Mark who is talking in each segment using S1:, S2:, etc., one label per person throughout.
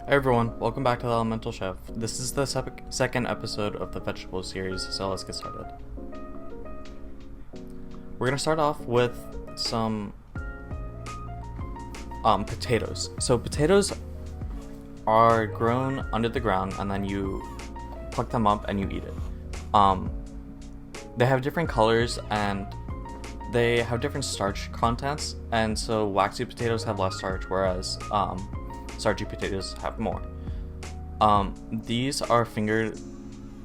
S1: Hey everyone, welcome back to the Elemental Chef. This is the second episode of the vegetable series, so let's get started. We're gonna start off with some potatoes. So potatoes are grown under the ground and then you pluck them up and you eat it. They have different colors and they have different starch contents, and so waxy potatoes have less starch, whereas starchy potatoes have more. These are fingered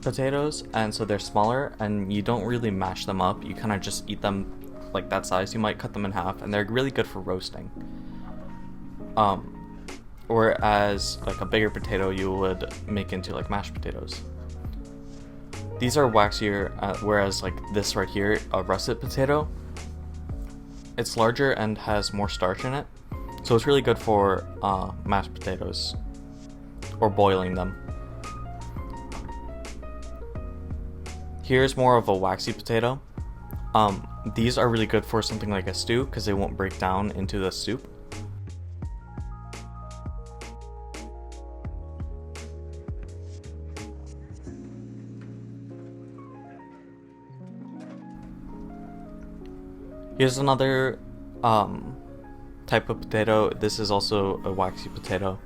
S1: potatoes, and so they're smaller and you don't really mash them up. You kind of just eat them like that size. You might cut them in half and they're really good for roasting. Whereas like a bigger potato you would make into like mashed potatoes. These are waxier, whereas like this right here, a russet potato, it's larger and has more starch in it. So it's really good for mashed potatoes or boiling them. Here's more of a waxy potato. These are really good for something like a stew because they won't break down into the soup. Here's another type of potato. This is also a waxy potato.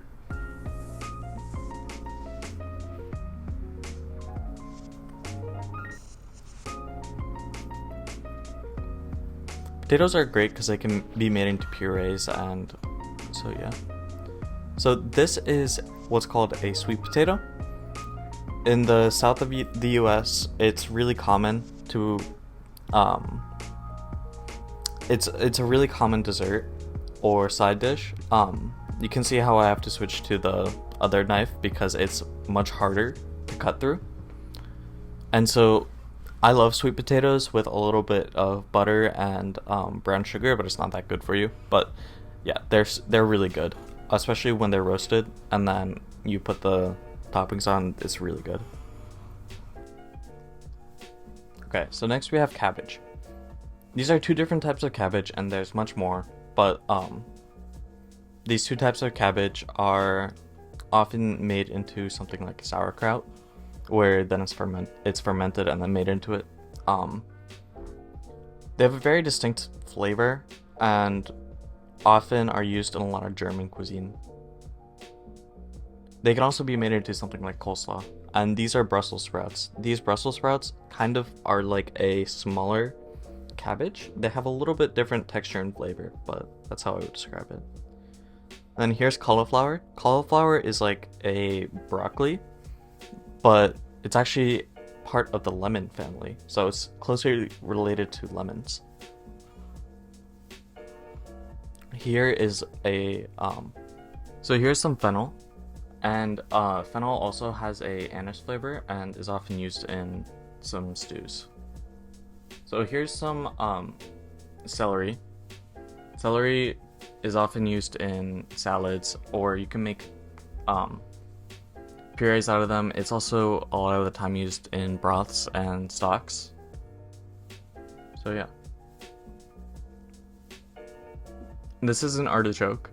S1: Potatoes are great because they can be made into purees, and so yeah. So this is what's called a sweet potato. In the south of the US, it's really common to it's a really common dessert or side dish. You can see how I have to switch to the other knife because it's much harder to cut through. And so I love sweet potatoes with a little bit of butter and brown sugar, but it's not that good for you. But yeah, they're really good, especially when they're roasted and then you put the toppings on. It's really good. Okay, so next we have cabbage. These are two different types of cabbage, and there's much more, but these two types of cabbage are often made into something like sauerkraut, where then it's fermented and then made into it. They have a very distinct flavor and often are used in a lot of German cuisine. They can also be made into something like coleslaw, and these are Brussels sprouts. These Brussels sprouts kind of are like a smaller cabbage. They have a little bit different texture and flavor, but that's how I would describe it. Then here's cauliflower. Cauliflower is like a broccoli, but it's actually part of the lemon family, so it's closely related to lemons. Here is a so here's some fennel, and fennel also has a anise flavor and is often used in some stews. So here's some celery. Celery is often used in salads, or you can make purees out of them. It's also a lot of the time used in broths and stocks. So yeah. This is an artichoke.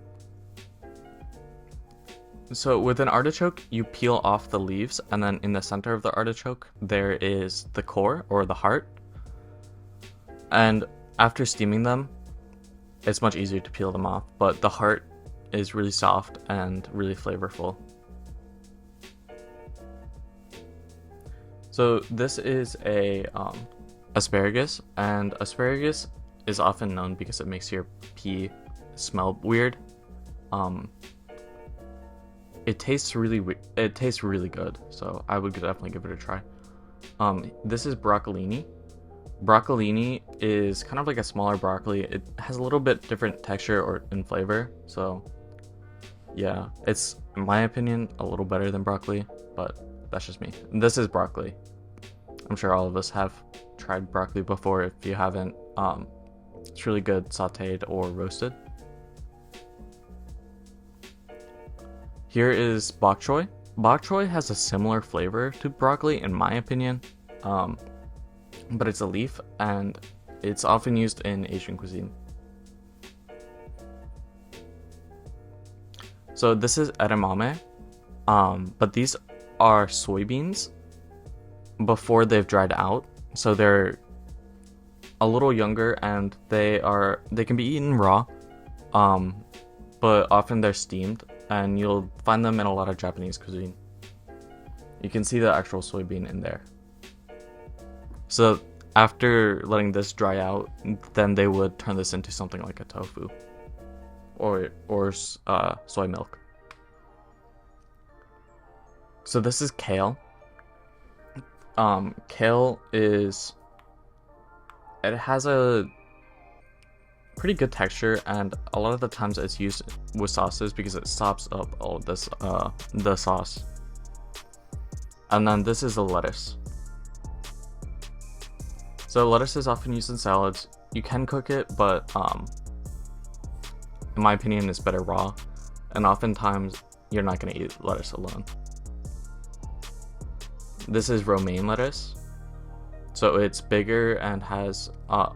S1: So with an artichoke, you peel off the leaves, and then in the center of the artichoke, there is the core, or the heart. And after steaming them, it's much easier to peel them off, but the heart is really soft and really flavorful. So this is a asparagus, and asparagus is often known because it makes your pea smell weird. It tastes really good, so I would definitely give it a try. This is broccolini. Broccolini is kind of like a smaller broccoli. It has a little bit different texture and flavor, so yeah, it's, in my opinion, a little better than broccoli, but that's just me. This is broccoli. I'm sure all of us have tried broccoli before. If you haven't, it's really good sauteed or roasted. Here is bok choy. Bok choy has a similar flavor to broccoli, in my opinion, but it's a leaf and it's often used in Asian cuisine. So this is edamame. But these are soybeans before they've dried out, so they're a little younger, and they can be eaten raw, but often they're steamed, and you'll find them in a lot of Japanese cuisine. You can see the actual soybean in there. So after letting this dry out, then they would turn this into something like a tofu or soy milk. So this is kale. Kale it has a pretty good texture, and a lot of the times it's used with sauces because it sops up all of this the sauce. And then this is a lettuce. So lettuce is often used in salads. You can cook it, but in my opinion, it's better raw. And oftentimes, you're not gonna eat lettuce alone. This is romaine lettuce. So it's bigger and has,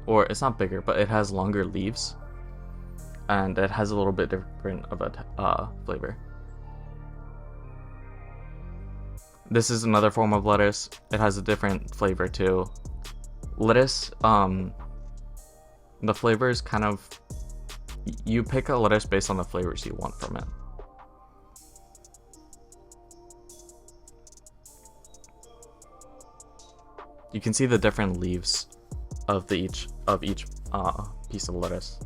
S1: or it's not bigger, but it has longer leaves. And it has a little bit different of a flavor. This is another form of lettuce. It has a different flavor too. Lettuce, the flavor is kind of, you pick a lettuce based on the flavors you want from it. You can see the different leaves of each piece of lettuce.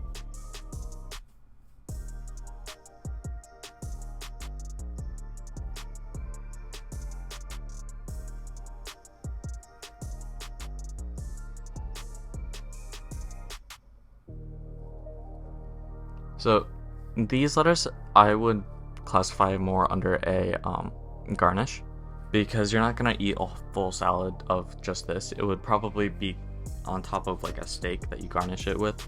S1: So these lettuce I would classify more under a garnish, because you're not gonna eat a full salad of just this. It would probably be on top of like a steak that you garnish it with.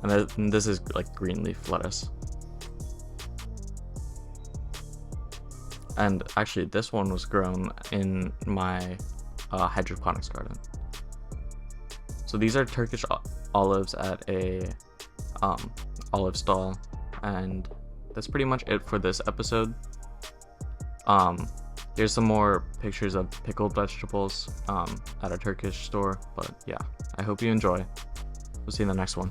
S1: And this is like green leaf lettuce. And actually this one was grown in my hydroponics garden. So these are Turkish olives at a olive stall, and that's pretty much it for this episode. Here's some more pictures of pickled vegetables at a Turkish store, but yeah, I hope you enjoy. We'll see you in the next one.